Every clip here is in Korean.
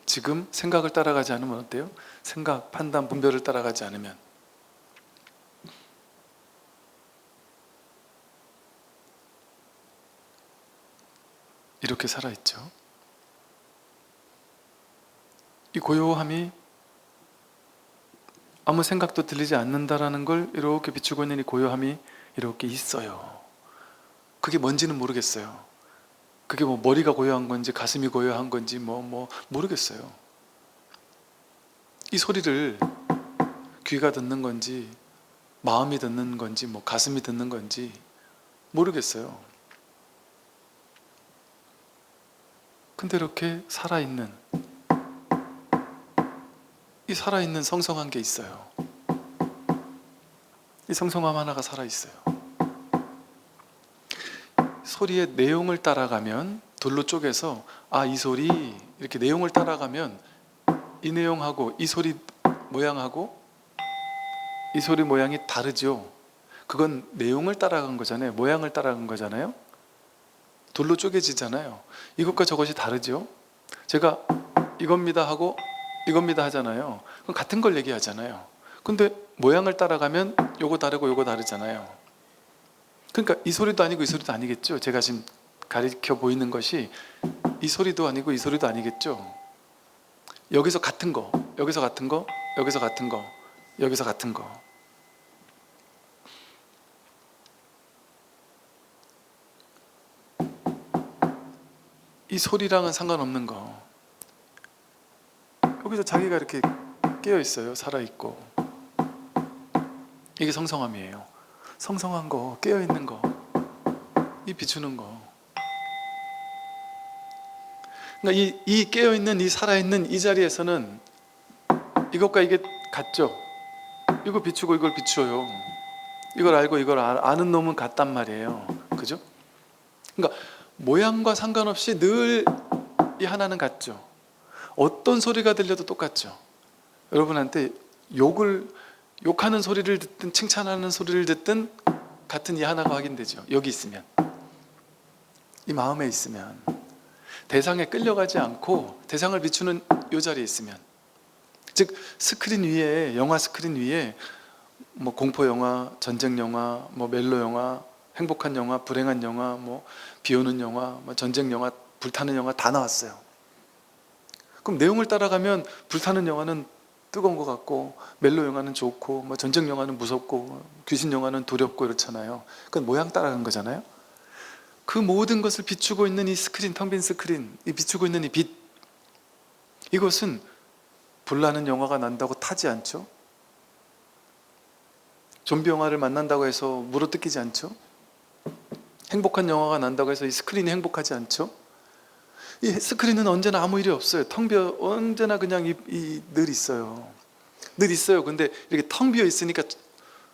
지금 생각을 따라가지 않으면 어때요? 생각, 판단, 분별을 따라가지 않으면 이렇게 살아있죠. 이 고요함이 아무 생각도 들리지 않는다라는 걸 이렇게 비추고 있는 이 고요함이 이렇게 있어요. 그게 뭔지는 모르겠어요. 그게 뭐 머리가 고요한 건지 가슴이 고요한 건지 모르겠어요. 이 소리를 귀가 듣는 건지 마음이 듣는 건지 가슴이 듣는 건지 모르겠어요. 근데 이렇게 살아있는 이 살아있는 성성한 게 있어요. 이 성성함 하나가 살아있어요. 소리의 내용을 따라가면 돌로 쪼개서 이 소리 이렇게 내용을 따라가면 이 내용하고 이 소리 모양하고 이 소리 모양이 다르죠. 그건 내용을 따라간 거잖아요. 모양을 따라간 거잖아요. 돌로 쪼개지잖아요. 이것과 저것이 다르죠. 제가 이겁니다 하고 이겁니다 하잖아요. 그럼 같은 걸 얘기하잖아요. 근데 모양을 따라가면 요거 다르고 요거 다르잖아요. 그러니까 이 소리도 아니고 이 소리도 아니겠죠. 제가 지금 가리켜 보이는 것이 이 소리도 아니고 이 소리도 아니겠죠. 여기서 같은 거, 여기서 같은 거, 여기서 같은 거, 여기서 같은 거. 이 소리랑은 상관없는 거. 여기서 자기가 이렇게 깨어있어요. 살아있고. 이게 성성함이에요. 성성한 거, 깨어있는 거, 이 비추는 거. 그러니까 이 깨어있는, 이 살아있는 이 자리에서는 이것과 이게 같죠? 이거 비추고 이걸 비추어요. 이걸 알고 이걸 아는 놈은 같단 말이에요. 그죠? 그러니까 모양과 상관없이 늘 이 하나는 같죠. 어떤 소리가 들려도 똑같죠. 여러분한테 욕하는 소리를 듣든 칭찬하는 소리를 듣든 같은 이 하나가 확인되죠. 여기 있으면, 이 마음에 있으면, 대상에 끌려가지 않고 대상을 비추는 이 자리에 있으면, 즉 스크린 위에, 영화 스크린 위에 공포 영화, 전쟁 영화, 멜로 영화, 행복한 영화, 불행한 영화, 비 오는 영화, 전쟁 영화, 불타는 영화 다 나왔어요. 그럼 내용을 따라가면 불타는 영화는 뜨거운 것 같고, 멜로 영화는 좋고, 전쟁 영화는 무섭고, 귀신 영화는 두렵고 이렇잖아요. 그건 모양 따라간 거잖아요. 그 모든 것을 비추고 있는 이 스크린, 텅 빈 스크린, 이 비추고 있는 이 빛, 이것은 불나는 영화가 난다고 타지 않죠. 좀비 영화를 만난다고 해서 물어뜯기지 않죠. 행복한 영화가 난다고 해서 이 스크린이 행복하지 않죠. 이 스크린은 언제나 아무 일이 없어요. 텅 비어, 언제나 그냥 늘 있어요. 늘 있어요. 근데 이렇게 텅 비어 있으니까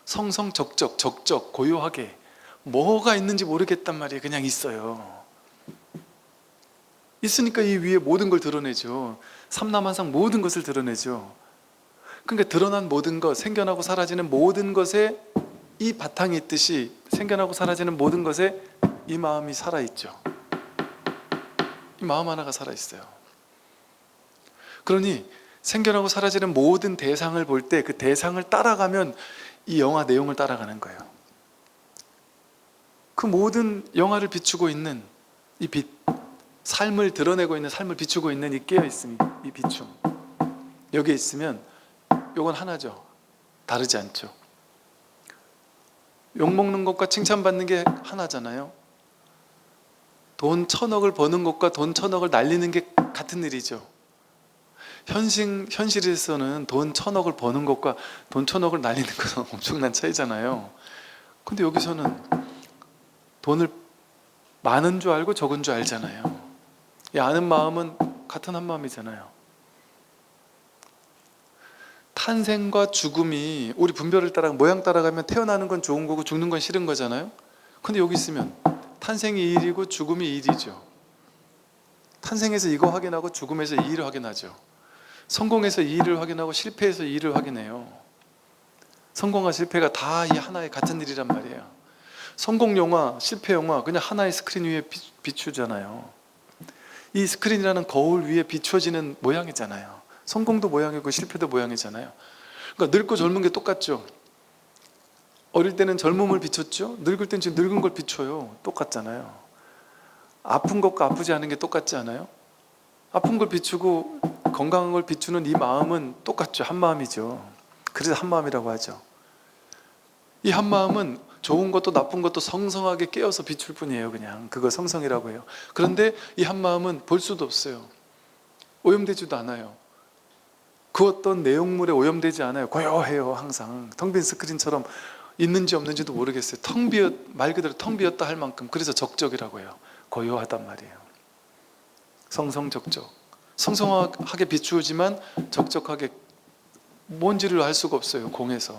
적적, 고요하게 뭐가 있는지 모르겠단 말이에요. 그냥 있어요. 있으니까 이 위에 모든 걸 드러내죠. 삼라만상 모든 것을 드러내죠. 그러니까 드러난 모든 것, 생겨나고 사라지는 모든 것에 이 바탕이 있듯이 생겨나고 사라지는 모든 것에 이 마음이 살아있죠. 이 마음 하나가 살아있어요. 그러니 생겨나고 사라지는 모든 대상을 볼 때 그 대상을 따라가면 이 영화 내용을 따라가는 거예요. 그 모든 영화를 비추고 있는 이 빛, 삶을 드러내고 있는, 삶을 비추고 있는 이 깨어있음, 이 비춤, 여기에 있으면 요건 하나죠. 다르지 않죠. 욕먹는 것과 칭찬받는 게 하나잖아요. 돈 1000억을 버는 것과 돈 1000억을 날리는 게 같은 일이죠. 현실에서는 돈 1000억을 버는 것과 돈 1000억을 날리는 것은 엄청난 차이잖아요. 근데 여기서는 돈을 많은 줄 알고 적은 줄 알잖아요. 이 아는 마음은 같은 한 마음이잖아요. 탄생과 죽음이 우리 분별을 따라 모양 따라가면 태어나는 건 좋은 거고 죽는 건 싫은 거잖아요. 근데 여기 있으면 탄생이 일이고 죽음이 일이죠. 탄생에서 이거 확인하고 죽음에서 이 일을 확인하죠. 성공해서 이 일을 확인하고 실패해서 이 일을 확인해요. 성공과 실패가 다 이 하나의 같은 일이란 말이에요. 성공 영화, 실패 영화 그냥 하나의 스크린 위에 비추잖아요. 이 스크린이라는 거울 위에 비추어지는 모양이잖아요. 성공도 모양이고 실패도 모양이잖아요. 그러니까 늙고 젊은 게 똑같죠. 어릴 때는 젊음을 비췄죠. 늙을 때는 지금 늙은 걸 비춰요. 똑같잖아요. 아픈 것과 아프지 않은 게 똑같지 않아요? 아픈 걸 비추고 건강한 걸 비추는 이 마음은 똑같죠. 한 마음이죠. 그래서 한 마음이라고 하죠. 이 한 마음은 좋은 것도 나쁜 것도 성성하게 깨어서 비출 뿐이에요. 그냥 그거 성성이라고 해요. 그런데 이 한 마음은 볼 수도 없어요. 오염되지도 않아요. 그 어떤 내용물에 오염되지 않아요. 고요해요. 항상 텅 빈 스크린처럼 있는지 없는지도 모르겠어요. 말 그대로 텅 비었다 할 만큼. 그래서 적적이라고 해요. 고요하단 말이에요. 성성적적. 성성하게 비추지만 적적하게 뭔지를 알 수가 없어요. 공에서.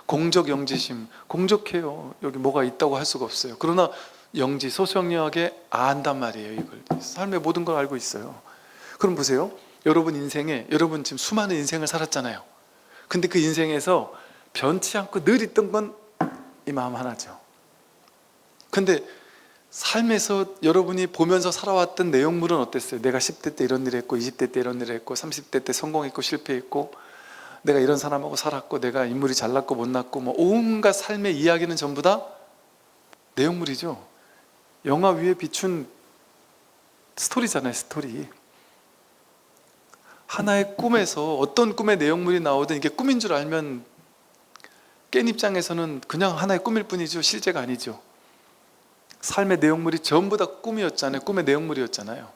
공적 영지심. 공적해요. 여기 뭐가 있다고 할 수가 없어요. 그러나 영지, 소소영령하게 안단 말이에요. 이걸 삶의 모든 걸 알고 있어요. 그럼 보세요. 여러분 여러분 지금 수많은 인생을 살았잖아요. 근데 그 인생에서 변치 않고 늘 있던 건 이 마음 하나죠. 근데 삶에서 여러분이 보면서 살아왔던 내용물은 어땠어요? 내가 10대 때 이런 일을 했고 20대 때 이런 일을 했고 30대 때 성공했고 실패했고 내가 이런 사람하고 살았고 내가 인물이 잘났고 못났고 뭐 온갖 삶의 이야기는 전부 다 내용물이죠. 영화 위에 비춘 스토리잖아요. 스토리. 하나의 꿈에서 어떤 꿈의 내용물이 나오든 이게 꿈인 줄 알면 깬 입장에서는 그냥 하나의 꿈일 뿐이죠. 실제가 아니죠. 삶의 내용물이 전부 다 꿈이었잖아요. 꿈의 내용물이었잖아요.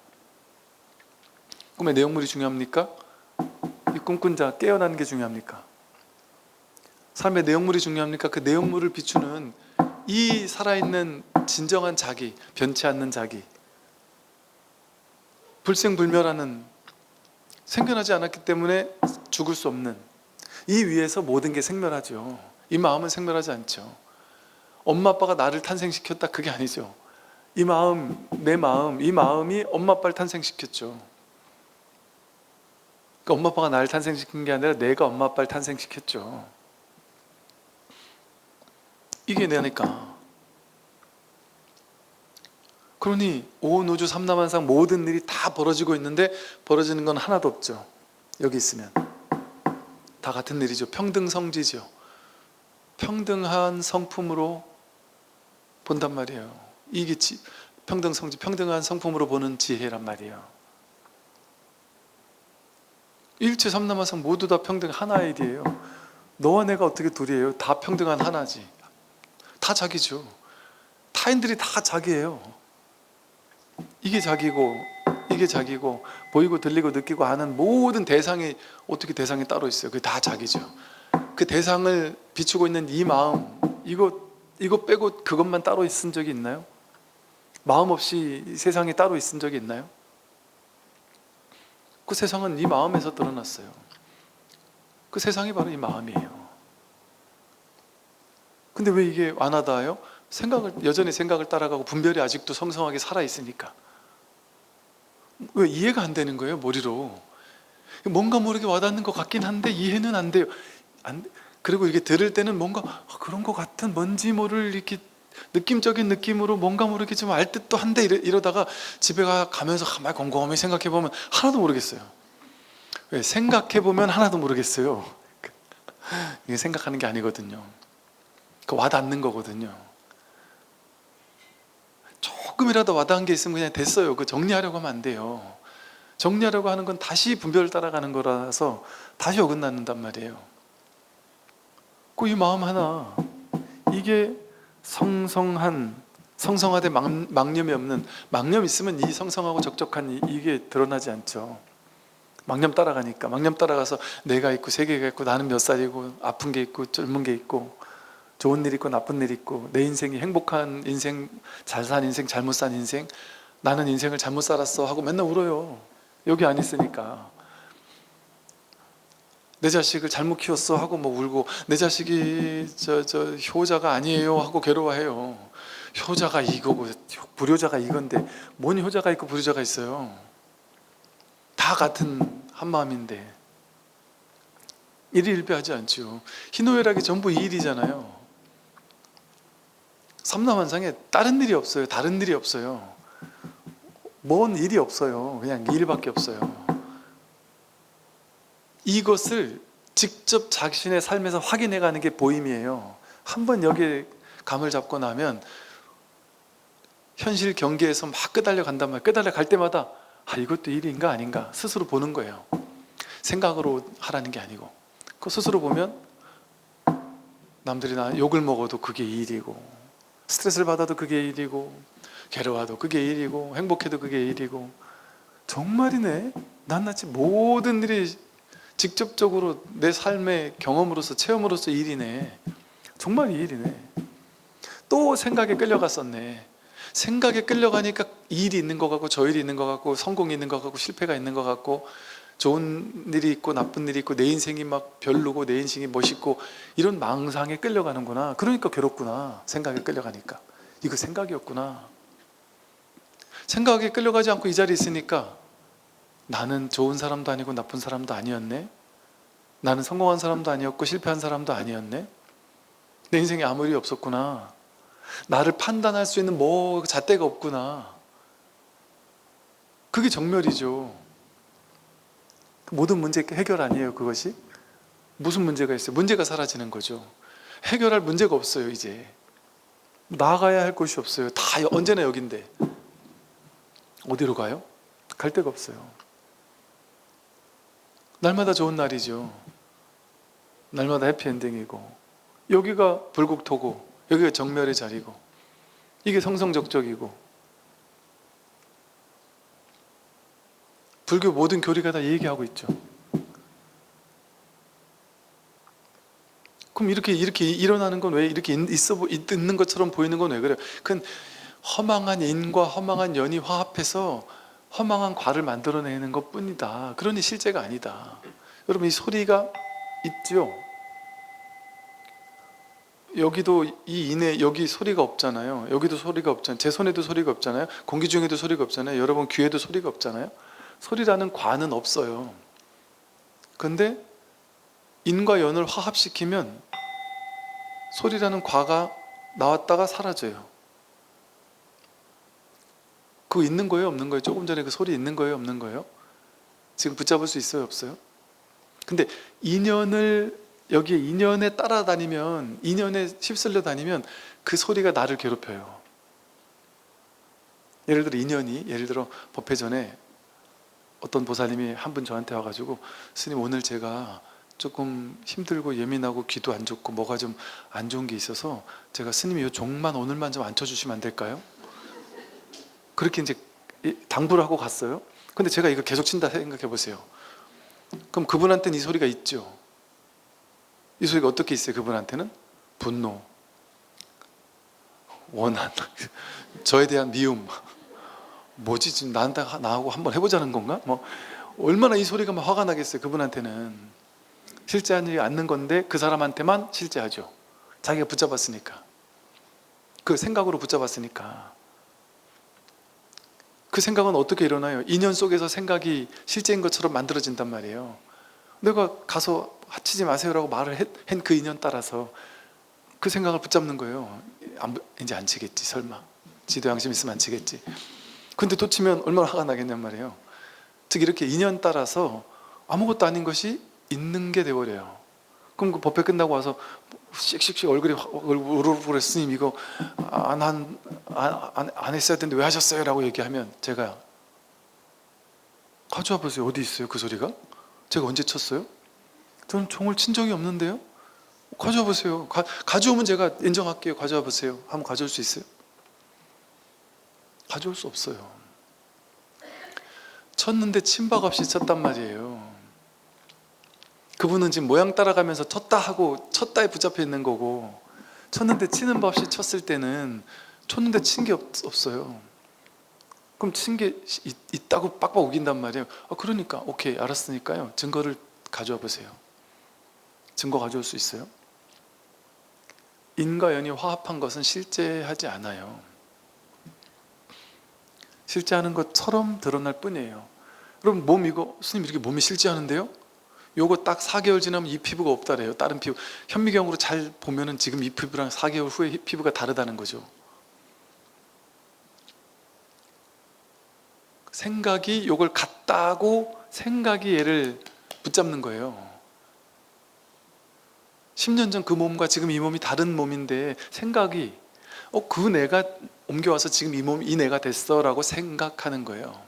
꿈의 내용물이 중요합니까? 이 꿈꾼 자 깨어나는 게 중요합니까? 삶의 내용물이 중요합니까? 그 내용물을 비추는 이 살아있는 진정한 자기, 변치 않는 자기, 불생불멸하는, 생겨나지 않았기 때문에 죽을 수 없는 이 위에서 모든 게 생멸하죠. 이 마음은 생멸하지 않죠. 엄마 아빠가 나를 탄생시켰다, 그게 아니죠. 이 마음, 내 마음, 이 마음이 엄마 아빠를 탄생시켰죠. 그러니까 엄마 아빠가 나를 탄생시킨 게 아니라 내가 엄마 아빠를 탄생시켰죠. 이게 내니까. 그러니 온 우주 삼라만상 모든 일이 다 벌어지고 있는데 벌어지는 건 하나도 없죠. 여기 있으면 다 같은 일이죠. 평등성지죠. 평등한 성품으로 본단 말이에요. 이게 평등성지, 평등한 성품으로 보는 지혜란 말이에요. 일체 삼라만상 모두 다 평등 하나의 일이에요. 너와 내가 어떻게 둘이에요? 다 평등한 하나지. 다 자기죠. 타인들이 다 자기예요. 이게 자기고 이게 자기고 보이고 들리고 느끼고 아는 모든 대상이 어떻게 대상이 따로 있어요? 그게 다 자기죠. 그 대상을 비추고 있는 이 마음, 이거 빼고 그것만 따로 있은 적이 있나요? 마음 없이 세상에 따로 있은 적이 있나요? 그 세상은 이 마음에서 드러났어요. 그 세상이 바로 이 마음이에요. 근데 왜 이게 완하다요? 여전히 생각을 따라가고 분별이 아직도 성성하게 살아있으니까. 왜 이해가 안 되는 거예요? 머리로. 뭔가 모르게 와닿는 것 같긴 한데 이해는 안 돼요. 그리고 이게 들을 때는 뭔가 그런 것 같은 뭔지 모를 이렇게 느낌적인 느낌으로 뭔가 모르게 좀 알 듯도 한데 이러다가 집에 가면서 가만히 곰곰이 생각해 보면 하나도 모르겠어요. 왜? 생각해 보면 하나도 모르겠어요. 이게 생각하는 게 아니거든요. 그 와닿는 거거든요. 조금이라도 와닿은 게 있으면 그냥 됐어요. 그 정리하려고 하면 안 돼요. 정리하려고 하는 건 다시 분별을 따라가는 거라서 다시 어긋난단 말이에요. 그 이 마음 하나, 이게 성성하되 망념이 없는, 망념 있으면 이 성성하고 적적한 이게 드러나지 않죠. 망념 따라가니까. 망념 따라가서 내가 있고 세계가 있고 나는 몇 살이고 아픈 게 있고 젊은 게 있고 좋은 일 있고 나쁜 일 있고 내 인생이 행복한 인생, 잘 산 인생, 잘못 산 인생, 나는 인생을 잘못 살았어 하고 맨날 울어요. 여기 안 있으니까. 내 자식을 잘못 키웠어 하고 뭐 울고, 내 자식이 저 효자가 아니에요 하고 괴로워해요. 효자가 이거고 불효자가 이건데 뭔 효자가 있고 불효자가 있어요. 다 같은 한 마음인데 일희일비하지 않죠. 희노애락이 전부 이 일이잖아요. 삼라만상에 다른 일이 없어요. 다른 일이 없어요. 뭔 일이 없어요. 그냥 일밖에 없어요. 이것을 직접 자신의 삶에서 확인해 가는 게 보임이에요. 한번 여기에 감을 잡고 나면 현실 경계에서 막 끄달려 간단 말이에요. 끄달려 갈 때마다 이것도 일인가 아닌가 스스로 보는 거예요. 생각으로 하라는 게 아니고. 그 스스로 보면 남들이 나 욕을 먹어도 그게 일이고, 스트레스를 받아도 그게 일이고, 괴로워도 그게 일이고, 행복해도 그게 일이고, 정말이네. 낱낱이 모든 일이 직접적으로 내 삶의 경험으로서, 체험으로서 일이네. 정말 이 일이네. 또 생각에 끌려갔었네. 생각에 끌려가니까 이 일이 있는 것 같고, 저 일이 있는 것 같고, 성공이 있는 것 같고, 실패가 있는 것 같고, 좋은 일이 있고 나쁜 일이 있고, 내 인생이 막 별로고 내 인생이 멋있고, 이런 망상에 끌려가는구나. 그러니까 괴롭구나. 생각에 끌려가니까. 이거 생각이었구나. 생각에 끌려가지 않고 이 자리에 있으니까 나는 좋은 사람도 아니고 나쁜 사람도 아니었네. 나는 성공한 사람도 아니었고 실패한 사람도 아니었네. 내 인생에 아무 일이 없었구나. 나를 판단할 수 있는 뭐 잣대가 없구나. 그게 정멸이죠. 모든 문제 해결 아니에요, 그것이? 무슨 문제가 있어요? 문제가 사라지는 거죠. 해결할 문제가 없어요, 이제. 나아가야 할 곳이 없어요. 다 언제나 여긴데. 어디로 가요? 갈 데가 없어요. 날마다 좋은 날이죠. 날마다 해피엔딩이고, 여기가 불국토고, 여기가 정멸의 자리고, 이게 성성적적이고, 불교 모든 교리가 다 얘기하고 있죠. 그럼 이렇게 일어나는 건 왜 이렇게 있는 것처럼 보이는 건 왜 그래요? 그건 허망한 인과 허망한 연이 화합해서 허망한 과를 만들어내는 것 뿐이다. 그러니 실제가 아니다. 여러분, 이 소리가 있죠? 여기도 여기 소리가 없잖아요. 여기도 소리가 없잖아요. 제 손에도 소리가 없잖아요. 공기 중에도 소리가 없잖아요. 여러분 귀에도 소리가 없잖아요. 소리라는 과는 없어요. 근데 인과 연을 화합시키면 소리라는 과가 나왔다가 사라져요. 그거 있는 거예요, 없는 거예요? 조금 전에 그 소리 있는 거예요, 없는 거예요? 지금 붙잡을 수 있어요, 없어요? 근데 여기에 인연에 따라다니면, 인연에 휩쓸려 다니면 그 소리가 나를 괴롭혀요. 예를 들어 법회전에 어떤 보살님이 한 분 저한테 와가지고, 스님 오늘 제가 조금 힘들고 예민하고 귀도 안 좋고 뭐가 좀 안 좋은 게 있어서 제가 스님이 요 종만 오늘만 좀 앉혀주시면 안 될까요? 그렇게 이제 당부를 하고 갔어요. 근데 제가 이거 계속 친다 생각해 보세요. 그럼 그분한테는 이 소리가 있죠. 이 소리가 어떻게 있어요? 그분한테는 분노, 원한, 저에 대한 미움. 뭐지 지금 나하고 한번 해보자는 건가? 뭐 얼마나 이 소리가 막 화가 나겠어요. 그분한테는 실제하지 않는 건데 그 사람한테만 실제하죠. 자기가 붙잡았으니까, 그 생각으로 붙잡았으니까. 그 생각은 어떻게 일어나요? 인연 속에서 생각이 실제인 것처럼 만들어진단 말이에요. 내가 가서 하치지 마세요라고 말을 한 그 인연 따라서 그 생각을 붙잡는 거예요. 이제 안 치겠지, 설마. 지도 양심 있으면 안 치겠지. 근데 또 치면 얼마나 화가 나겠냔 말이에요. 즉 이렇게 인연 따라서 아무것도 아닌 것이 있는 게 돼버려요. 그럼 그 법회 끝나고 와서 씩씩씩 얼굴이 우르르 스님 이거 안 했어야 되는데 왜 하셨어요? 라고 얘기하면 제가 가져와 보세요. 어디 있어요 그 소리가? 제가 언제 쳤어요? 저는 종을 친 적이 없는데요. 가져와 보세요. 가져오면 제가 인정할게요. 가져와 보세요. 한번 가져올 수 있어요? 가져올 수 없어요. 쳤는데 친박 없이 쳤단 말이에요. 그분은 지금 모양 따라가면서 쳤다 하고 쳤다에 붙잡혀 있는 거고, 쳤는데 치는 법 없이 쳤을 때는 쳤는데 친 게 없어요. 그럼 친 게 있다고 빡빡 우긴단 말이에요. 그러니까 오케이 알았으니까요, 증거를 가져와 보세요. 증거 가져올 수 있어요? 인과 연이 화합한 것은 실제하지 않아요. 실제하는 것처럼 드러날 뿐이에요. 그럼 이거 스님 이렇게 몸이 실제하는데요? 요거 딱 4개월 지나면 이 피부가 없다래요. 다른 피부, 현미경으로 잘 보면은 지금 이 피부랑 4개월 후에 피부가 다르다는 거죠. 생각이 요걸 같다고 생각이 얘를 붙잡는 거예요. 10년 전 그 몸과 지금 이 몸이 다른 몸인데 생각이 그 내가 옮겨와서 지금 이 몸, 이 내가 됐어 라고 생각하는 거예요.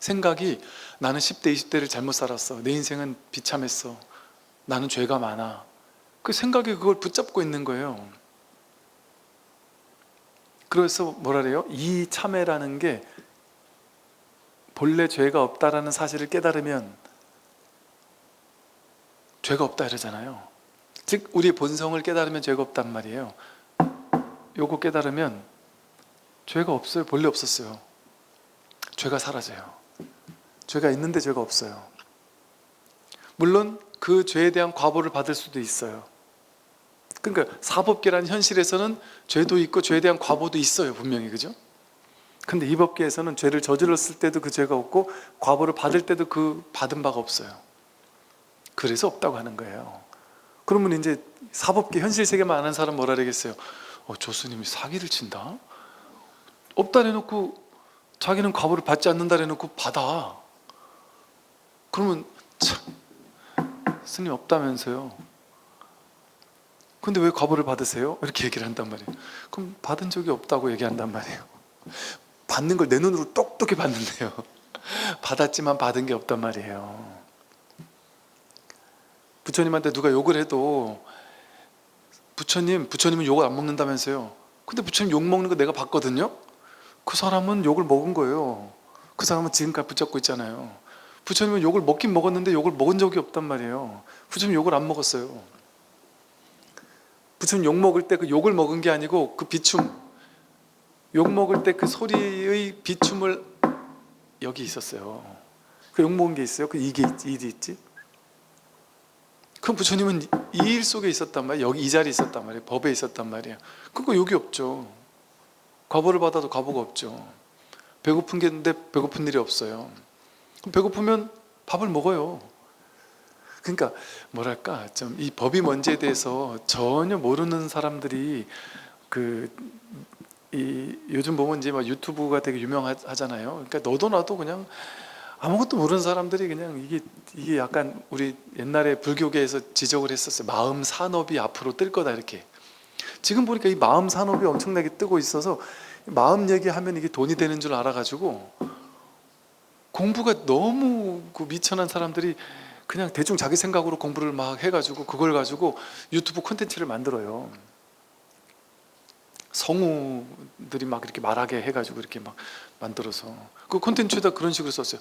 생각이 나는 10대, 20대를 잘못 살았어. 내 인생은 비참했어. 나는 죄가 많아. 그 생각이 그걸 붙잡고 있는 거예요. 그래서 뭐라 그래요? 이 참회라는 게 본래 죄가 없다라는 사실을 깨달으면 죄가 없다 이러잖아요. 즉 우리의 본성을 깨달으면 죄가 없단 말이에요. 요거 깨달으면 죄가 없어요. 본래 없었어요. 죄가 사라져요. 죄가 있는데 죄가 없어요. 물론 그 죄에 대한 과보를 받을 수도 있어요. 그러니까 사법계라는 현실에서는 죄도 있고 죄에 대한 과보도 있어요. 분명히. 그죠? 근데 이 법계에서는 죄를 저질렀을 때도 그 죄가 없고 과보를 받을 때도 그 받은 바가 없어요. 그래서 없다고 하는 거예요. 그러면 이제 사법계 현실 세계만 아는 사람 뭐라 그러겠어요? 조수님이 사기를 친다? 없다 해놓고 자기는 과보를 받지 않는다 해놓고 받아. 그러면 참 스님 없다면서요. 근데 왜 과보를 받으세요? 이렇게 얘기를 한단 말이에요. 그럼 받은 적이 없다고 얘기한단 말이에요. 받는 걸 내 눈으로 똑똑히 봤는데요. 받았지만 받은 게 없단 말이에요. 부처님한테 누가 욕을 해도 부처님은 욕을 안 먹는다면서요. 근데 부처님 욕 먹는 거 내가 봤거든요. 그 사람은 욕을 먹은 거예요. 그 사람은 지금까지 붙잡고 있잖아요. 부처님은 욕을 먹긴 먹었는데 욕을 먹은 적이 없단 말이에요. 부처님 욕을 안 먹었어요. 부처님 욕 먹을 때 그 욕을 먹은 게 아니고 그 비춤, 욕 먹을 때 그 소리의 비춤을 여기 있었어요. 그 욕 먹은 게 있어요. 그 일이 있지. 그럼 부처님은 이 일 속에 있었단 말이에요. 여기 이 자리에 있었단 말이에요. 법에 있었단 말이에요. 그거 욕이 없죠. 과보를 받아도 과보가 없죠. 배고픈 게 있는데 배고픈 일이 없어요. 그럼 배고프면 밥을 먹어요. 그러니까 뭐랄까 좀 이 법이 뭔지에 대해서 전혀 모르는 사람들이 요즘 보면 이제 막 유튜브가 되게 유명하잖아요. 그러니까 너도 나도 그냥 아무것도 모르는 사람들이 그냥 이게 약간 우리 옛날에 불교계에서 지적을 했었어요. 마음 산업이 앞으로 뜰 거다 이렇게. 지금 보니까 이 마음 산업이 엄청나게 뜨고 있어서 마음 얘기하면 이게 돈이 되는 줄 알아가지고 공부가 너무 미천한 사람들이 그냥 대충 자기 생각으로 공부를 막 해가지고 그걸 가지고 유튜브 콘텐츠를 만들어요. 성우들이 막 이렇게 말하게 해가지고 이렇게 막 만들어서 그 콘텐츠에다 그런 식으로 썼어요.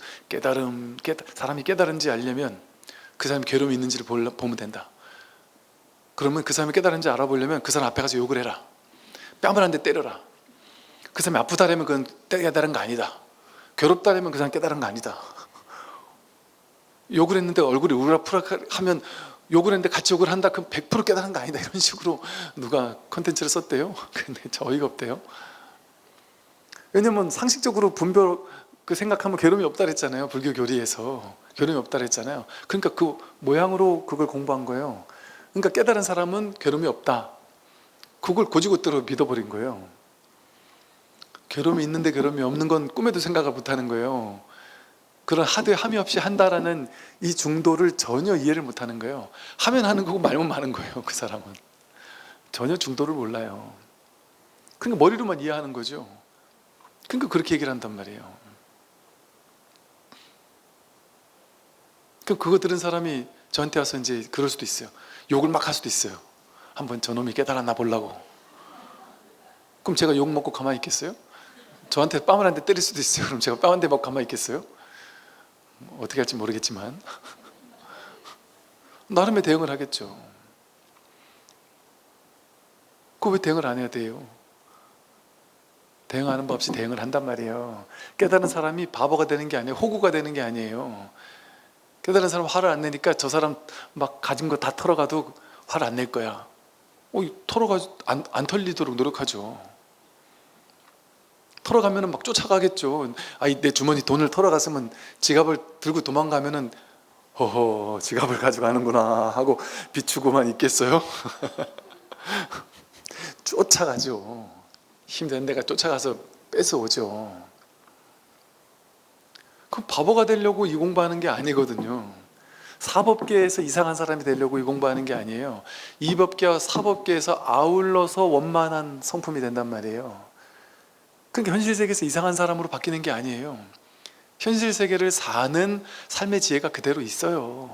사람이 깨달은지 알려면 그 사람이 괴로움이 있는지를 보면 된다. 그러면 그 사람이 깨달은지 알아보려면 그 사람 앞에 가서 욕을 해라. 뺨을 한 대 때려라. 그 사람이 아프다라면 그건 깨달은 거 아니다. 괴롭다라면 그 사람 깨달은 거 아니다. 욕을 했는데 얼굴이 우락푸락하면 욕을 했는데 같이 욕을 한다. 그럼 100% 깨달은 거 아니다. 이런 식으로 누가 컨텐츠를 썼대요. 근데 저 어이가 없대요. 왜냐면 상식적으로 생각하면 괴로움이 없다 그랬잖아요. 불교 교리에서 괴로움이 없다 그랬잖아요. 그러니까 그 모양으로 그걸 공부한 거예요. 그러니까 깨달은 사람은 괴로움이 없다. 그걸 고지고대로 믿어버린 거예요. 괴로움이 있는데 괴로움이 없는 건 꿈에도 생각을 못하는 거예요. 그런 함이 없이 한다라는 이 중도를 전혀 이해를 못하는 거예요. 하면 하는 거고 말면 마는 거예요. 그 사람은 전혀 중도를 몰라요. 그러니까 머리로만 이해하는 거죠. 그러니까 그렇게 얘기를 한단 말이에요. 그거 들은 사람이 저한테 와서 이제 그럴 수도 있어요. 욕을 막 할 수도 있어요. 한번 저놈이 깨달았나 보려고. 그럼 제가 욕 먹고 가만히 있겠어요? 저한테 뺨을 한 대 때릴 수도 있어요. 그럼 제가 뺨 한 대 먹고 가만히 있겠어요? 어떻게 할지 모르겠지만 나름의 대응을 하겠죠. 그거 왜 대응을 안 해야 돼요? 대응하는 법 없이 대응을 한단 말이에요. 깨달은 사람이 바보가 되는 게 아니에요. 호구가 되는 게 아니에요. 깨달은 사람 화를 안 내니까 저 사람 막 가진 거 다 털어가도 화를 안 낼 거야. 털어가지고 안 털리도록 노력하죠. 털어가면 막 쫓아가겠죠. 내 주머니 돈을 털어갔으면 지갑을 들고 도망가면은 허허 지갑을 가져가는구나 하고 비추고만 있겠어요? 쫓아가죠. 힘든 데가 쫓아가서 뺏어오죠. 그 바보가 되려고 이 공부하는 게 아니거든요. 사법계에서 이상한 사람이 되려고 이 공부하는 게 아니에요. 이 법계와 사법계에서 아울러서 원만한 성품이 된단 말이에요. 그러니까 현실 세계에서 이상한 사람으로 바뀌는 게 아니에요. 현실 세계를 사는 삶의 지혜가 그대로 있어요.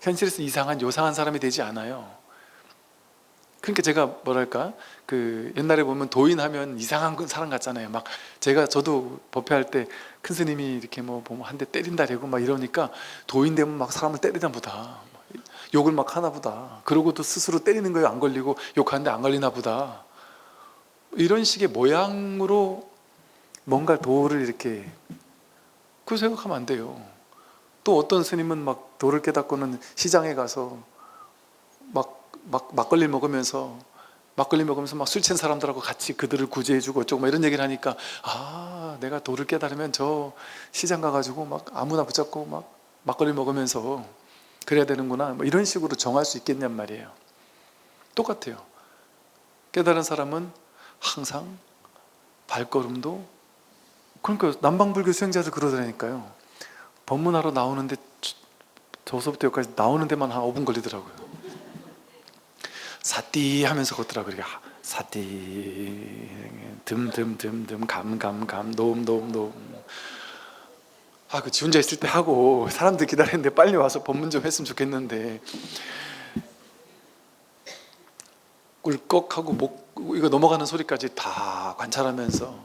현실에서 이상한 요상한 사람이 되지 않아요. 그러니까 제가 뭐랄까, 그 옛날에 보면 도인하면 이상한 사람 같잖아요. 막 저도 법회할 때 큰 스님이 이렇게 뭐 보면 한 대 때린다래고 막 이러니까 도인 되면 막 사람을 때리나 보다, 욕을 막 하나 보다, 그러고도 스스로 때리는 거에 안 걸리고 욕하는데 안 걸리나 보다, 이런 식의 모양으로 뭔가 도를 이렇게, 그 생각하면 안 돼요. 또 어떤 스님은 막 도를 깨닫고는 시장에 가서 막걸리 먹으면서 막 술 취한 사람들하고 같이 그들을 구제해주고 어쩌고 막 이런 얘기를 하니까, 아, 내가 도를 깨달으면 저 시장 가가지고 막 아무나 붙잡고 막 막걸리 먹으면서 그래야 되는구나, 뭐 이런 식으로 정할 수 있겠냔 말이에요. 똑같아요. 깨달은 사람은 항상 발걸음도, 그러니까 남방불교 수행자들 그러더라니까요. 법문하러 나오는데 저서부터 여기까지 나오는 데만 한 5분 걸리더라고요. 사띠 하면서 걷더라고요. 사띠 듬듬듬듬 감 노음. 아, 그 지 혼자 있을 때 하고 사람들 기다리는데 빨리 와서 법문 좀 했으면 좋겠는데, 꿀꺽하고 목 이거 넘어가는 소리까지 다 관찰하면서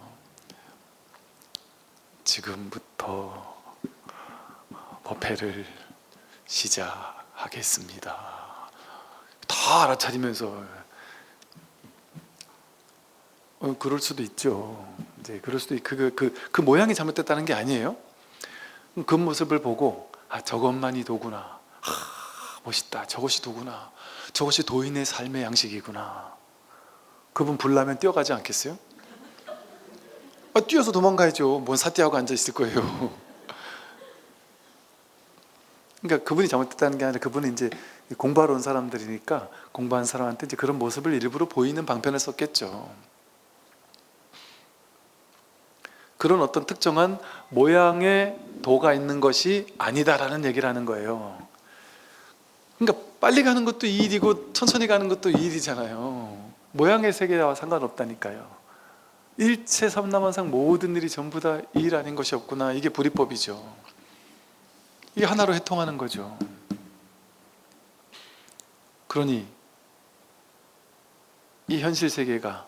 지금부터 법회를 시작하겠습니다. 다 알아차리면서, 그럴 수도 있죠. 이제 그럴 수도 그 모양이 잘못됐다는 게 아니에요. 그 모습을 보고, 아, 저것만이 도구나. 아, 멋있다. 저것이 도구나. 저것이 도인의 삶의 양식이구나. 그분 불나면 뛰어가지 않겠어요? 아, 뛰어서 도망가야죠. 뭔 사띠하고 앉아 있을 거예요. 그러니까 그분이 잘못됐다는 게 아니라 그분은 이제 공부하러 온 사람들이니까 공부한 사람한테 이제 그런 모습을 일부러 보이는 방편을 썼겠죠. 그런 어떤 특정한 모양의 도가 있는 것이 아니다라는 얘기를 하는 거예요. 그러니까 빨리 가는 것도 이 일이고 천천히 가는 것도 이 일이잖아요. 모양의 세계와 상관없다니까요. 일체 삼라만상 모든 일이 전부 다 이 일 아닌 것이 없구나. 이게 불이법이죠. 이게 하나로 해통하는 거죠. 그러니 이 현실 세계가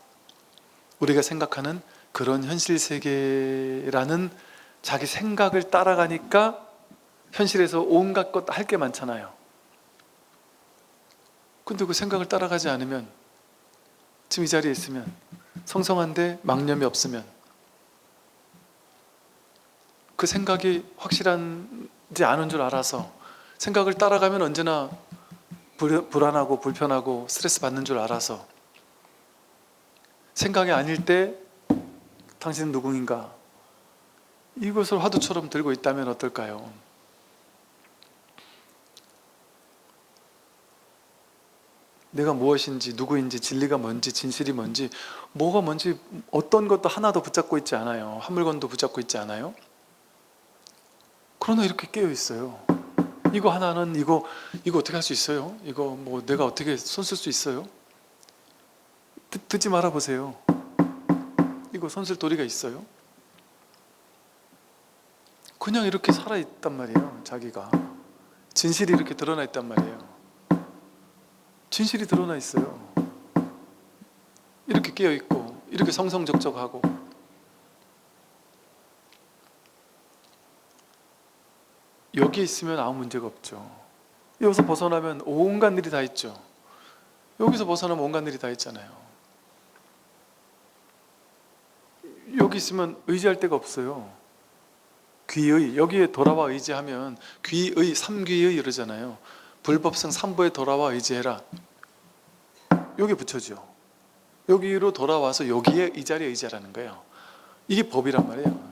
우리가 생각하는 그런 현실 세계라는 자기 생각을 따라가니까 현실에서 온갖 것 할 게 많잖아요. 근데 그 생각을 따라가지 않으면, 지금 이 자리에 있으면 성성한데 망념이 없으면, 그 생각이 확실한지 않은 줄 알아서 생각을 따라가면 언제나 불안하고 불편하고 스트레스 받는 줄 알아서 생각이 아닐 때 당신은 누구인가? 이것을 화두처럼 들고 있다면 어떨까요? 내가 무엇인지, 누구인지, 진리가 뭔지, 진실이 뭔지, 뭐가 뭔지 어떤 것도 하나도 붙잡고 있지 않아요. 한 물건도 붙잡고 있지 않아요. 그러나 이렇게 깨어 있어요. 이거 하나는 이거 어떻게 할 수 있어요? 이거 뭐 내가 어떻게 손 쓸 수 있어요? 듣지 말아 보세요. 이거 손 쓸 도리가 있어요? 그냥 이렇게 살아 있단 말이에요. 자기가 진실이 이렇게 드러나 있단 말이에요. 진실이 드러나 있어요. 이렇게 깨어 있고 이렇게 성성적적하고, 여기 있으면 아무 문제가 없죠. 여기서 벗어나면 온갖 일이 다 있죠. 여기서 벗어나면 온갖 일이 다 있잖아요. 여기 있으면 의지할 데가 없어요. 귀의, 여기에 돌아와 의지하면 귀의, 삼귀의 이러잖아요. 불법성 삼보에 돌아와 의지해라. 여기 붙여죠. 여기로 돌아와서 여기에 이 자리에 의지하라는 거예요. 이게 법이란 말이에요.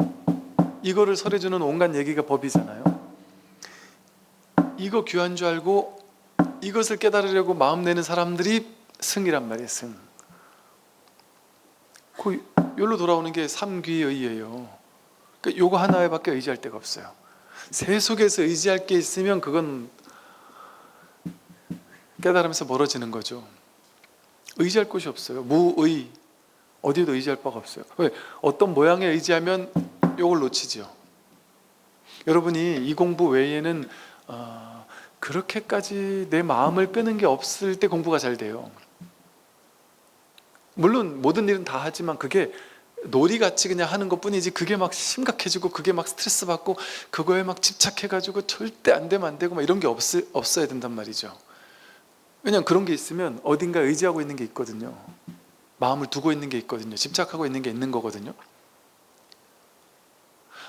이거를 설해주는 온갖 얘기가 법이잖아요. 이거 귀한 줄 알고 이것을 깨달으려고 마음 내는 사람들이 승이란 말이에요. 승. 그 여기로 돌아오는 게 삼귀의예요. 그러니까 요거 하나에 밖에 의지할 데가 없어요. 새 속에서 의지할 게 있으면 그건 깨달으면서 멀어지는 거죠. 의지할 곳이 없어요. 무의, 어디에도 의지할 바가 없어요. 왜? 어떤 모양에 의지하면 요걸 놓치죠. 여러분이 이 공부 외에는 그렇게까지 내 마음을 끄는 게 없을 때 공부가 잘 돼요. 물론 모든 일은 다 하지만 그게 놀이같이 그냥 하는 것 뿐이지, 그게 막 심각해지고 그게 막 스트레스 받고 그거에 막 집착해가지고 절대 안 되면 안 되고 막 이런 게 없어야 된단 말이죠. 왜냐면 그런 게 있으면 어딘가 의지하고 있는 게 있거든요. 마음을 두고 있는 게 있거든요. 집착하고 있는 게 있는 거거든요.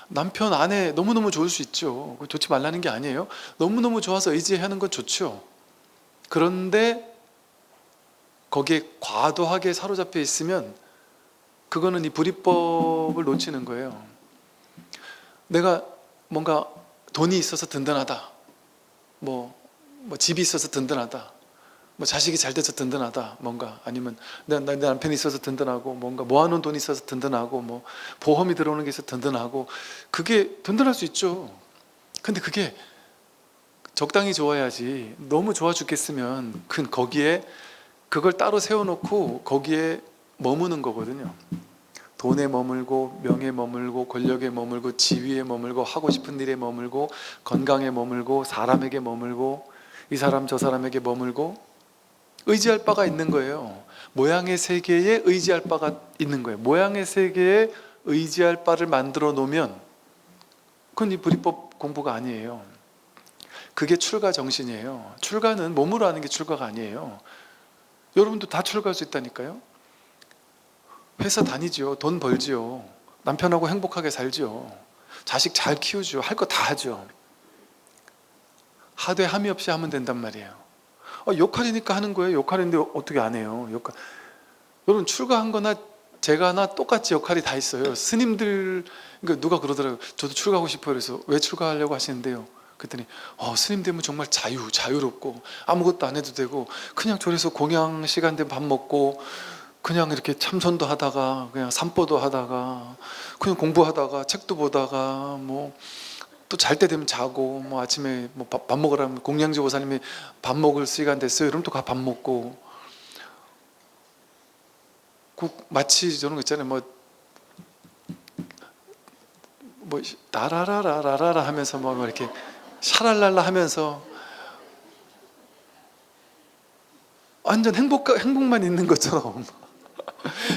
남편, 아내 너무너무 좋을 수 있죠. 좋지 말라는 게 아니에요. 너무너무 좋아서 의지하는 건 좋죠. 그런데 거기에 과도하게 사로잡혀 있으면 그거는 이 불이법을 놓치는 거예요. 내가 뭔가 돈이 있어서 든든하다, 뭐 집이 있어서 든든하다, 뭐 자식이 잘 돼서 든든하다, 뭔가 아니면 내 남편이 있어서 든든하고, 뭔가 모아놓은 돈이 있어서 든든하고, 뭐 보험이 들어오는 게 있어서 든든하고, 그게 든든할 수 있죠. 근데 그게 적당히 좋아야지. 너무 좋아 죽겠으면 거기에 그걸 따로 세워놓고 거기에 머무는 거거든요. 돈에 머물고, 명예에 머물고, 권력에 머물고, 지위에 머물고, 하고 싶은 일에 머물고, 건강에 머물고, 사람에게 머물고, 이 사람 저 사람에게 머물고, 의지할 바가 있는 거예요. 모양의 세계에 의지할 바가 있는 거예요. 모양의 세계에 의지할 바를 만들어 놓으면 그건 이 불이법 공부가 아니에요. 그게 출가 정신이에요. 출가는 몸으로 하는 게 출가가 아니에요. 여러분도 다 출가할 수 있다니까요. 회사 다니죠. 돈 벌지요. 남편하고 행복하게 살죠. 자식 잘 키우죠. 할 거 다 하죠. 하되 함이 없이 하면 된단 말이에요. 역할이니까 하는 거예요. 역할인데 어떻게 안 해요? 여러분, 출가한 거나 제가 하나 똑같이 역할이 다 있어요. 스님들, 그러니까 누가 그러더라고요. 저도 출가하고 싶어요. 그래서 왜 출가하려고 하시는데요? 그랬더니 스님 되면 정말 자유롭고 아무것도 안 해도 되고, 그냥 절에서 공양 시간 되면 밥 먹고, 그냥 이렇게 참선도 하다가, 그냥 산보도 하다가, 그냥 공부하다가, 책도 보다가, 뭐 또 잘 때 되면 자고, 뭐 아침에 뭐 밥 먹으라면 공양주 보살님이 밥 먹을 시간 됐어요. 그럼 또 가 밥 먹고, 마치 저런 거 있잖아요. 뭐 라라라라라라 하면서 뭐 이렇게 샤랄랄라 하면서 완전 행복만 있는 것처럼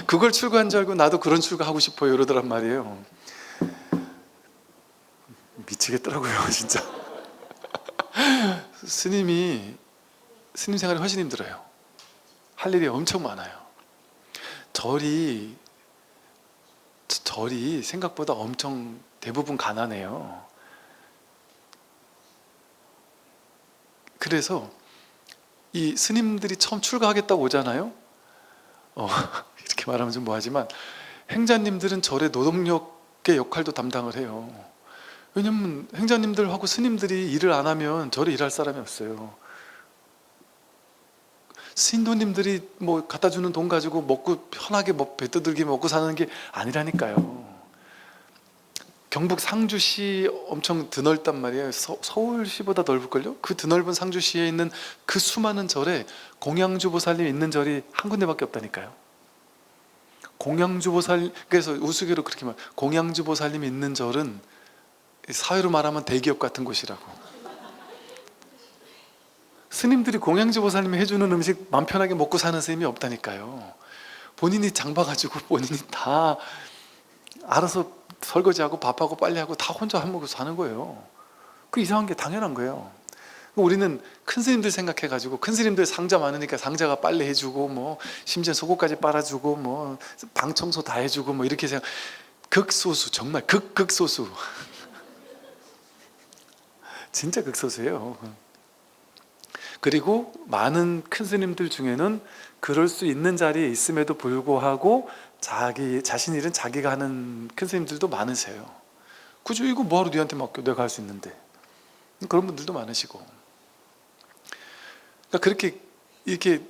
그걸 출가한 줄 알고 나도 그런 출가하고 싶어요 이러더란 말이에요. 미치겠더라고요 진짜. 스님 생활이 훨씬 힘들어요. 할 일이 엄청 많아요. 절이 생각보다 엄청 대부분 가난해요. 그래서 이 스님들이 처음 출가하겠다고 오잖아요. 이렇게 말하면 좀 뭐하지만, 행자님들은 절의 노동력의 역할도 담당을 해요. 왜냐면 행자님들하고 스님들이 일을 안 하면 절에 일할 사람이 없어요. 신도님들이 뭐 갖다 주는 돈 가지고 먹고 편하게 배떠들게 먹고 사는 게 아니라니까요. 경북 상주시 엄청 드넓단 말이에요. 서울시보다 넓을걸요? 그 드넓은 상주시에 있는 그 수많은 절에 공양주 보살님이 있는 절이 한 군데밖에 없다니까요. 공양주 보살, 그래서 우스개로 그렇게 말, 공양주 보살님이 있는 절은 사회로 말하면 대기업 같은 곳이라고. 스님들이 공양주 보살님이 해주는 음식 맘 편하게 먹고 사는 스님이 없다니까요. 본인이 장 봐가지고 본인이 다 알아서 설거지하고 밥하고 빨래하고 다 혼자 한 먹고 사는 거예요. 그 이상한 게 당연한 거예요. 우리는 큰 스님들 생각해가지고, 큰 스님들 상자 많으니까 상자가 빨래 해주고, 뭐 심지어 속옷까지 빨아주고, 뭐 방 청소 다 해주고, 뭐 이렇게 생각. 극소수, 정말 극소수. 진짜 극소수예요. 그리고 많은 큰 스님들 중에는 그럴 수 있는 자리에 있음에도 불구하고 자신 일은 자기가 하는 큰 스님들도 많으세요. 굳이 이거 뭐하러 니한테 맡겨, 내가 할 수 있는데. 그런 분들도 많으시고. 그러니까 그렇게 이렇게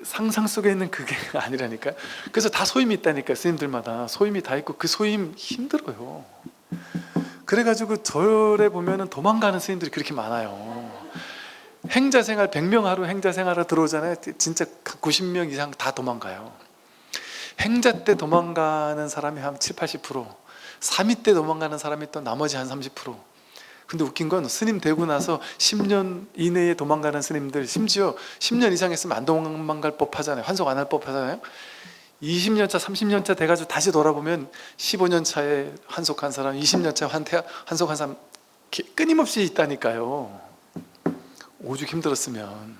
상상 속에 있는 그게 아니라니까. 그래서 다 소임이 있다니까. 스님들마다 소임이 다 있고, 그 소임 힘들어요. 그래가지고 절에 보면은 도망가는 스님들이 그렇게 많아요. 행자생활 100명 하루 행자생활에 들어오잖아요. 진짜 90명 이상 다 도망가요. 행자 때 도망가는 사람이 한 7, 80%, 삼위 때 도망가는 사람이 또 나머지 한 30%. 근데 웃긴 건 스님 되고 나서 10년 이내에 도망가는 스님들, 심지어 10년 이상 했으면 안 도망갈 법하잖아요. 환속 안 할 법하잖아요. 20년 차, 30년 차 돼가지고 다시 돌아보면 15년 차에 환속한 사람, 20년 차에 환속한 사람 끊임없이 있다니까요. 오죽 힘들었으면.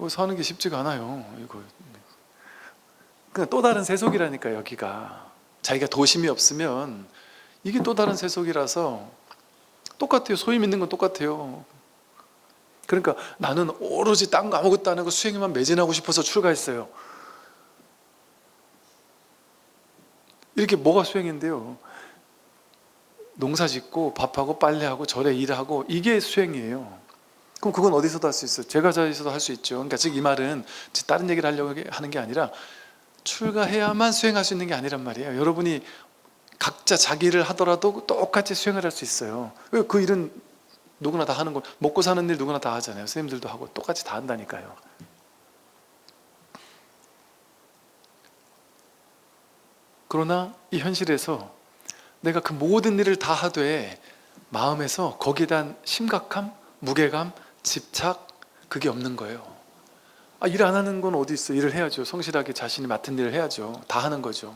사는 게 쉽지가 않아요. 이거 그냥 또 다른 세속이라니까. 여기가 자기가 도심이 없으면 이게 또 다른 세속이라서 똑같아요. 소위 믿는 건 똑같아요. 그러니까 나는 오로지 딴 거 아무것도 안 하고 수행에만 매진하고 싶어서 출가했어요. 이렇게 뭐가 수행인데요? 농사 짓고 밥하고 빨래하고 절에 일하고 이게 수행이에요. 그럼 그건 어디서도 할 수 있어요? 제가자에서도 할 수 있죠. 그러니까 즉 이 말은 다른 얘기를 하려고 하는 게 아니라 출가해야만 수행할 수 있는 게 아니란 말이에요. 여러분이 각자 자기 일을 하더라도 똑같이 수행을 할 수 있어요. 그 일은 누구나 다 하는 거, 먹고 사는 일 누구나 다 하잖아요. 스님들도 하고 똑같이 다 한다니까요. 그러나 이 현실에서 내가 그 모든 일을 다 하되 마음에서 거기에 대한 심각함, 무게감, 집착, 그게 없는 거예요. 일 안 하는 건 어디 있어? 일을 해야죠. 성실하게 자신이 맡은 일을 해야죠. 다 하는 거죠.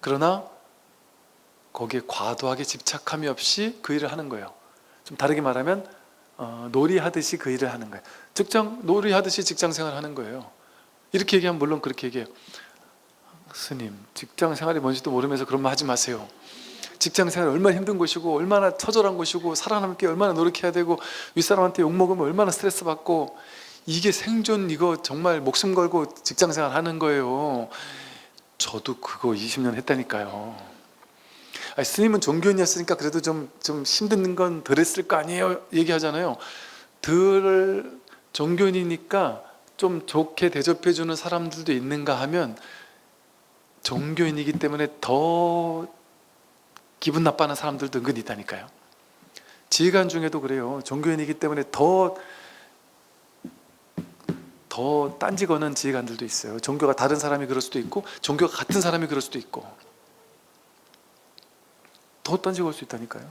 그러나 거기에 과도하게 집착함이 없이 그 일을 하는 거예요. 좀 다르게 말하면 놀이하듯이 그 일을 하는 거예요. 놀이하듯이 직장생활을 하는 거예요. 이렇게 얘기하면 물론 그렇게 얘기해요. 스님, 직장생활이 뭔지도 모르면서 그런 말 하지 마세요. 직장생활이 얼마나 힘든 곳이고 얼마나 처절한 곳이고 살아남기 얼마나 노력해야 되고 윗사람한테 욕먹으면 얼마나 스트레스 받고 이게 생존, 이거 정말 목숨 걸고 직장생활 하는 거예요. 저도 그거 20년 했다니까요. 스님은 종교인이었으니까 그래도 좀 힘든 건 덜 했을 거 아니에요 얘기하잖아요. 덜 종교인이니까 좀 좋게 대접해 주는 사람들도 있는가 하면 종교인이기 때문에 더 기분 나빠하는 사람들도 은근히 있다니까요. 지휘관 중에도 그래요. 종교인이기 때문에 더 딴지 거는 지휘관들도 있어요. 종교가 다른 사람이 그럴 수도 있고 종교가 같은 사람이 그럴 수도 있고 더 딴지 걸 수 있다니까요.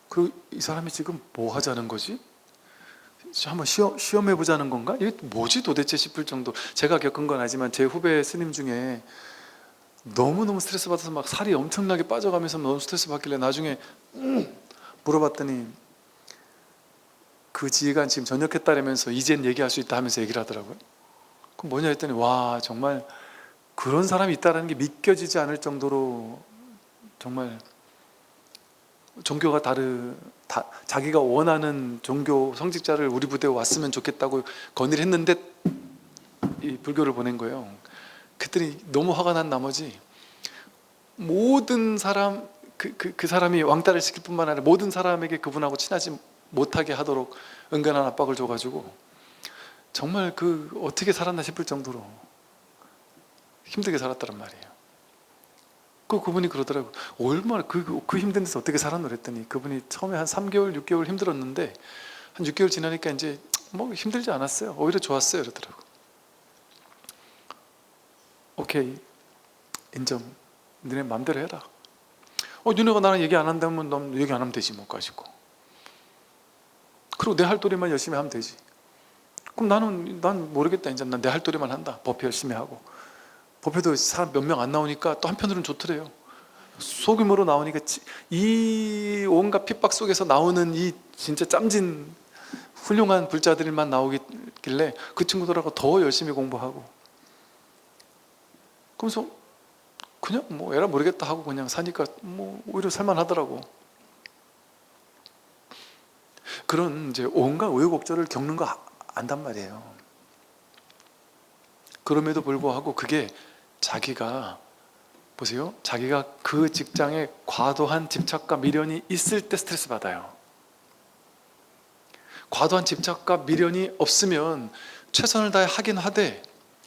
그리고 이 사람이 지금 뭐 하자는 거지? 한번 시험해 보자는 건가? 이게 뭐지 도대체 싶을 정도. 제가 겪은 건 아니지만 제 후배 스님 중에 너무너무 스트레스 받아서 막 살이 엄청나게 빠져가면서 너무 스트레스 받길래 나중에 물어봤더니 그 지휘관 지금 전역했다라면서 이젠 얘기할 수 있다 하면서 얘기를 하더라고요. 그럼 뭐냐 했더니 와, 정말 그런 사람이 있다는 게 믿겨지지 않을 정도로 정말 종교가 자기가 원하는 종교 성직자를 우리 부대에 왔으면 좋겠다고 건의를 했는데 이 불교를 보낸 거예요. 그랬더니 너무 화가 난 나머지 모든 사람 그 사람이 왕따를 시킬 뿐만 아니라 모든 사람에게 그분하고 친하지 못하게 하도록 은근한 압박을 줘가지고 정말 어떻게 살았나 싶을 정도로 힘들게 살았다는 말이에요. 그분이 그러더라고요. 얼마나 그 힘든 데서 어떻게 살았노 그랬더니 그분이 처음에 한 3개월, 6개월 힘들었는데 한 6개월 지나니까 이제 뭐 힘들지 않았어요. 오히려 좋았어요. 그러더라고요. 오케이, 인정. 너네 마음대로 해라. 너네가 나랑 얘기 안 한다면 넌 얘기 안 하면 되지 뭐 가지고. 그리고 내 할 도리만 열심히 하면 되지. 그럼 난 모르겠다. 이제 난 내 할 도리만 한다. 법회 열심히 하고. 법회도 사람 몇 명 안 나오니까 또 한편으로는 좋더래요. 소규모로 나오니까 이 온갖 핍박 속에서 나오는 이 진짜 짬진 훌륭한 불자들만 나오길래 그 친구들하고 더 열심히 공부하고 그러면서 그냥 뭐 에라 모르겠다 하고 그냥 사니까 뭐 오히려 살만하더라고. 그런 이제 온갖 우여곡절을 겪는 거 안단 말이에요. 그럼에도 불구하고 그게 자기가 보세요. 자기가 그 직장에 과도한 집착과 미련이 있을 때 스트레스 받아요. 과도한 집착과 미련이 없으면 최선을 다해 하긴 하되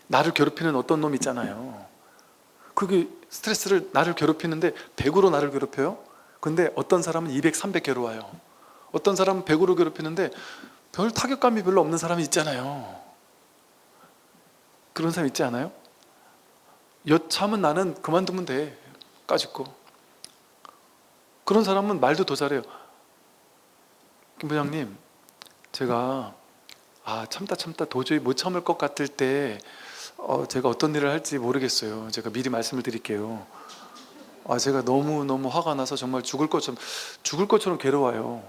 나를 괴롭히는 어떤 놈 있잖아요. 그게 스트레스를 나를 괴롭히는데 100으로 나를 괴롭혀요. 근데 어떤 사람은 200, 300 괴로워요. 어떤 사람은 100으로 괴롭히는데 별 타격감이 별로 없는 사람이 있잖아요. 그런 사람 있지 않아요? 여차하면 나는 그만두면 돼, 까짓거. 그런 사람은 말도 더 잘해요. 김 부장님, 제가 참다 도저히 못 참을 것 같을 때 제가 어떤 일을 할지 모르겠어요. 제가 미리 말씀을 드릴게요. 제가 너무 화가 나서 정말 죽을 것처럼 괴로워요.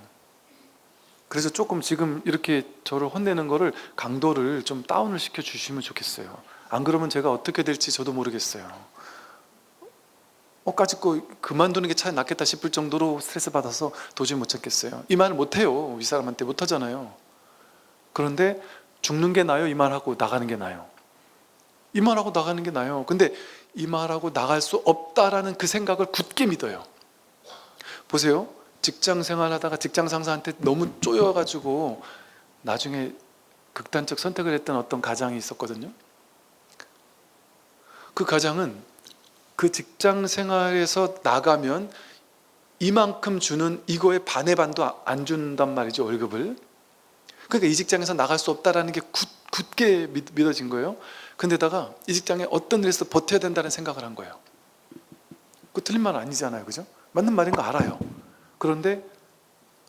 그래서 조금 지금 이렇게 저를 혼내는 거를 강도를 좀 다운을 시켜 주시면 좋겠어요. 안 그러면 제가 어떻게 될지 저도 모르겠어요. 까짓거 그만두는 게 차라리 낫겠다 싶을 정도로 스트레스 받아서 도저히 못 참겠어요. 이 말을 못 해요. 이 사람한테 못 하잖아요. 그런데 죽는 게 나아요? 이 말하고 나가는 게 나아요? 이 말하고 나가는 게 나아요. 근데 이 말하고 나갈 수 없다라는 그 생각을 굳게 믿어요. 보세요. 직장 생활하다가 직장 상사한테 너무 쪼여가지고 나중에 극단적 선택을 했던 어떤 가장이 있었거든요. 그 가장은 그 직장 생활에서 나가면 이만큼 주는 이거의 반의 반도 안 준단 말이죠, 월급을. 그러니까 이 직장에서 나갈 수 없다라는 게 굳게 믿어진 거예요. 근데다가 이 직장에 어떤 일에서 버텨야 된다는 생각을 한 거예요. 그 틀린 말 아니잖아요, 그죠? 맞는 말인 거 알아요. 그런데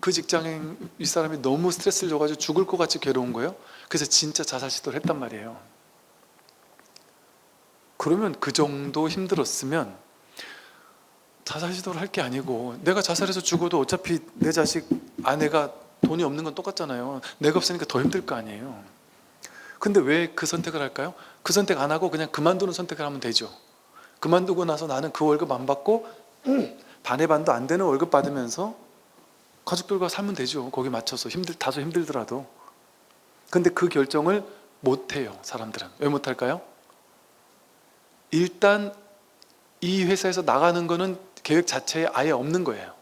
그 직장에 이 사람이 너무 스트레스를 줘가지고 죽을 것 같이 괴로운 거예요. 그래서 진짜 자살 시도를 했단 말이에요. 그러면 그 정도 힘들었으면 자살 시도를 할 게 아니고, 내가 자살해서 죽어도 어차피 내 자식, 아내가 돈이 없는 건 똑같잖아요. 내가 없으니까 더 힘들 거 아니에요. 근데 왜 그 선택을 할까요? 그 선택 안 하고 그냥 그만두는 선택을 하면 되죠. 그만두고 나서 나는 그 월급 안 받고 반의 반도 안 되는 월급 받으면서 가족들과 살면 되죠. 거기 맞춰서 다소 힘들더라도. 근데 그 결정을 못 해요, 사람들은. 왜 못 할까요? 일단 이 회사에서 나가는 거는 계획 자체에 아예 없는 거예요.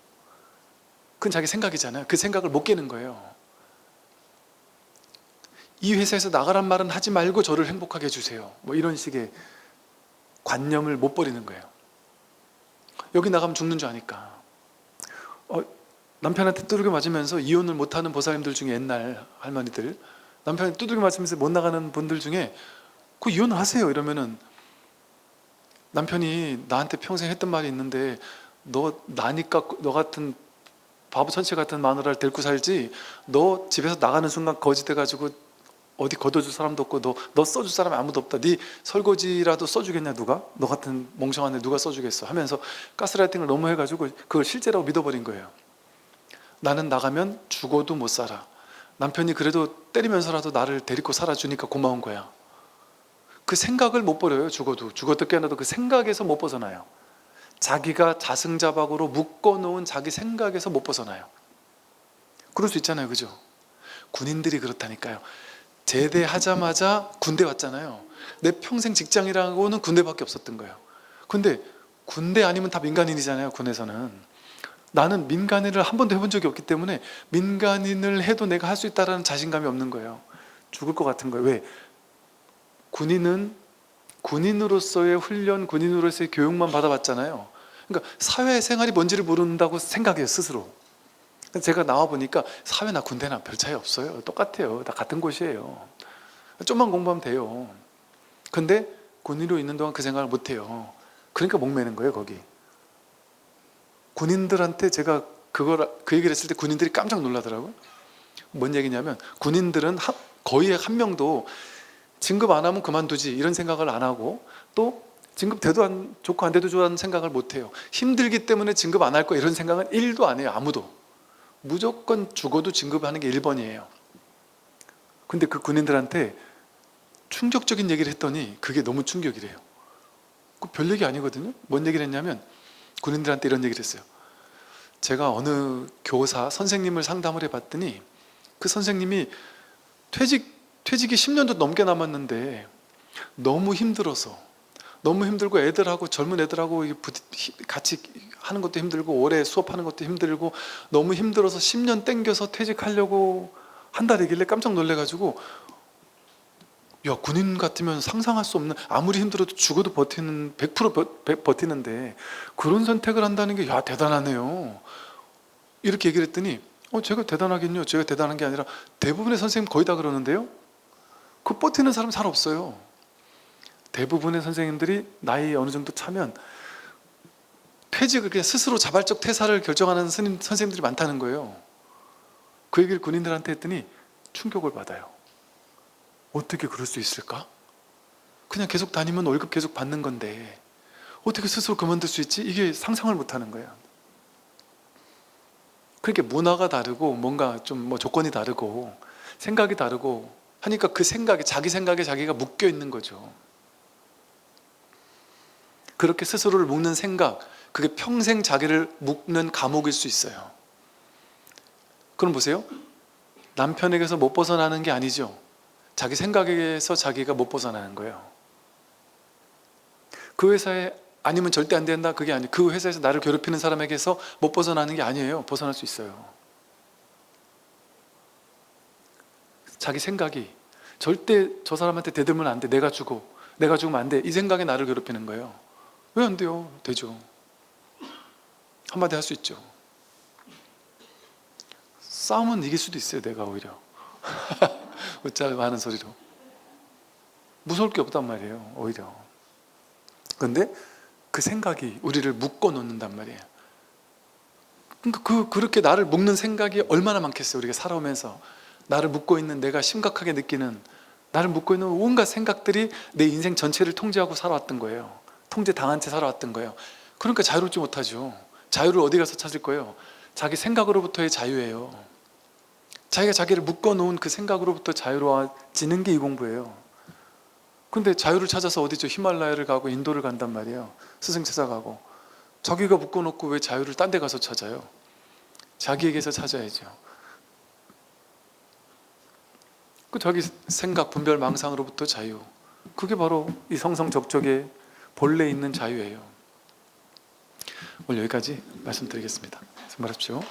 그건 자기 생각이잖아요. 그 생각을 못 깨는 거예요. 이 회사에서 나가란 말은 하지 말고 저를 행복하게 해주세요. 뭐 이런 식의 관념을 못 버리는 거예요. 여기 나가면 죽는 줄 아니까. 남편한테 두들겨 맞으면서 이혼을 못하는 보살님들 중에, 옛날 할머니들, 남편한테 두들겨 맞으면서 못 나가는 분들 중에 그 이혼을 하세요 이러면은, 남편이 나한테 평생 했던 말이 있는데 너 나니까 너 같은 바보 천치 같은 마누라를 데리고 살지, 너 집에서 나가는 순간 거지 돼가지고 어디 걷어줄 사람도 없고 너 써줄 사람이 아무도 없다. 네 설거지라도 써주겠냐 누가? 너 같은 멍청한 애 누가 써주겠어? 하면서 가스라이팅을 너무 해가지고 그걸 실제라고 믿어버린 거예요. 나는 나가면 죽어도 못 살아. 남편이 그래도 때리면서라도 나를 데리고 살아주니까 고마운 거야. 그 생각을 못 버려요. 죽어도 깨어나도 그 생각에서 못 벗어나요. 자기가 자승자박으로 묶어놓은 자기 생각에서 못 벗어나요. 그럴 수 있잖아요, 그죠? 군인들이 그렇다니까요. 제대하자마자 군대 왔잖아요. 내 평생 직장이라고는 군대밖에 없었던 거예요. 근데 군대 아니면 다 민간인이잖아요, 군에서는. 나는 민간인을 한 번도 해본 적이 없기 때문에 민간인을 해도 내가 할 수 있다는 자신감이 없는 거예요. 죽을 것 같은 거예요. 왜? 군인은 군인으로서의 훈련, 군인으로서의 교육만 받아봤잖아요. 그러니까 사회생활이 뭔지를 모른다고 생각해요, 스스로. 제가 나와보니까 사회나 군대나 별 차이 없어요. 똑같아요. 다 같은 곳이에요. 좀만 공부하면 돼요. 근데 군인으로 있는 동안 그 생각을 못해요. 그러니까 목매는 거예요, 거기. 군인들한테 제가 그 얘기를 했을 때 군인들이 깜짝 놀라더라고요. 뭔 얘기냐면, 군인들은 거의 한 명도 진급 안 하면 그만두지 이런 생각을 안 하고, 또 진급 돼도 좋고 안 돼도 좋아하는 생각을 못 해요. 힘들기 때문에 진급 안 할 거 이런 생각은 1도 안 해요. 아무도. 무조건 죽어도 진급하는 게 1번이에요. 근데 그 군인들한테 충격적인 얘기를 했더니 그게 너무 충격이래요. 별 얘기 아니거든요. 뭔 얘기를 했냐면, 군인들한테 이런 얘기를 했어요. 제가 어느 교사 선생님을 상담을 해봤더니 그 선생님이 퇴직이 10년도 넘게 남았는데 너무 힘들고 애들하고, 젊은 애들하고 같이 하는 것도 힘들고 오래 수업하는 것도 힘들고 너무 힘들어서 10년 땡겨서 퇴직하려고 한다길래 깜짝 놀래가지고 야, 군인 같으면 상상할 수 없는, 아무리 힘들어도 죽어도 버티는, 100% 버티는데 그런 선택을 한다는 게, 야, 대단하네요. 이렇게 얘기를 했더니 제가 대단하긴요. 제가 대단한 게 아니라 대부분의 선생님 거의 다 그러는데요. 그 버티는 사람 잘 없어요. 대부분의 선생님들이 나이 어느 정도 차면 퇴직을, 그냥 스스로 자발적 퇴사를 결정하는 선생님들이 많다는 거예요. 그 얘기를 군인들한테 했더니 충격을 받아요. 어떻게 그럴 수 있을까? 그냥 계속 다니면 월급 계속 받는 건데 어떻게 스스로 그만둘 수 있지? 이게 상상을 못 하는 거예요. 그렇게 문화가 다르고 뭔가 좀 뭐 조건이 다르고 생각이 다르고 하니까 그 생각에, 자기 생각에 자기가 묶여 있는 거죠. 그렇게 스스로를 묶는 생각, 그게 평생 자기를 묶는 감옥일 수 있어요. 그럼 보세요. 남편에게서 못 벗어나는 게 아니죠. 자기 생각에서 자기가 못 벗어나는 거예요. 그 회사에 아니면 절대 안 된다, 그게 아니에요. 그 회사에서 나를 괴롭히는 사람에게서 못 벗어나는 게 아니에요. 벗어날 수 있어요. 자기 생각이 절대 저 사람한테 대들면 안 돼, 내가 죽으면 안 돼, 이 생각에 나를 괴롭히는 거예요. 왜 안 돼요? 되죠. 한마디 할 수 있죠. 싸움은 이길 수도 있어요. 내가 오히려 웃자고 하는 소리로 무서울 게 없단 말이에요. 오히려. 그런데 그 생각이 우리를 묶어 놓는단 말이에요. 그러니까 그렇게 나를 묶는 생각이 얼마나 많겠어요. 우리가 살아오면서 나를 묶고 있는, 내가 심각하게 느끼는, 나를 묶고 있는 온갖 생각들이 내 인생 전체를 통제하고 살아왔던 거예요. 통제당한 채 살아왔던 거예요. 그러니까 자유롭지 못하죠. 자유를 어디 가서 찾을 거예요? 자기 생각으로부터의 자유예요. 자기가 자기를 묶어놓은 그 생각으로부터 자유로워지는 게 이 공부예요. 근데 자유를 찾아서 어디죠? 히말라야를 가고 인도를 간단 말이에요. 스승 찾아가고. 자기가 묶어놓고 왜 자유를 딴 데 가서 찾아요? 자기에게서 찾아야죠. 그 자기 생각, 분별, 망상으로부터 자유, 그게 바로 이 성성적적의 본래 있는 자유예요. 오늘 여기까지 말씀드리겠습니다. 수고하십시오.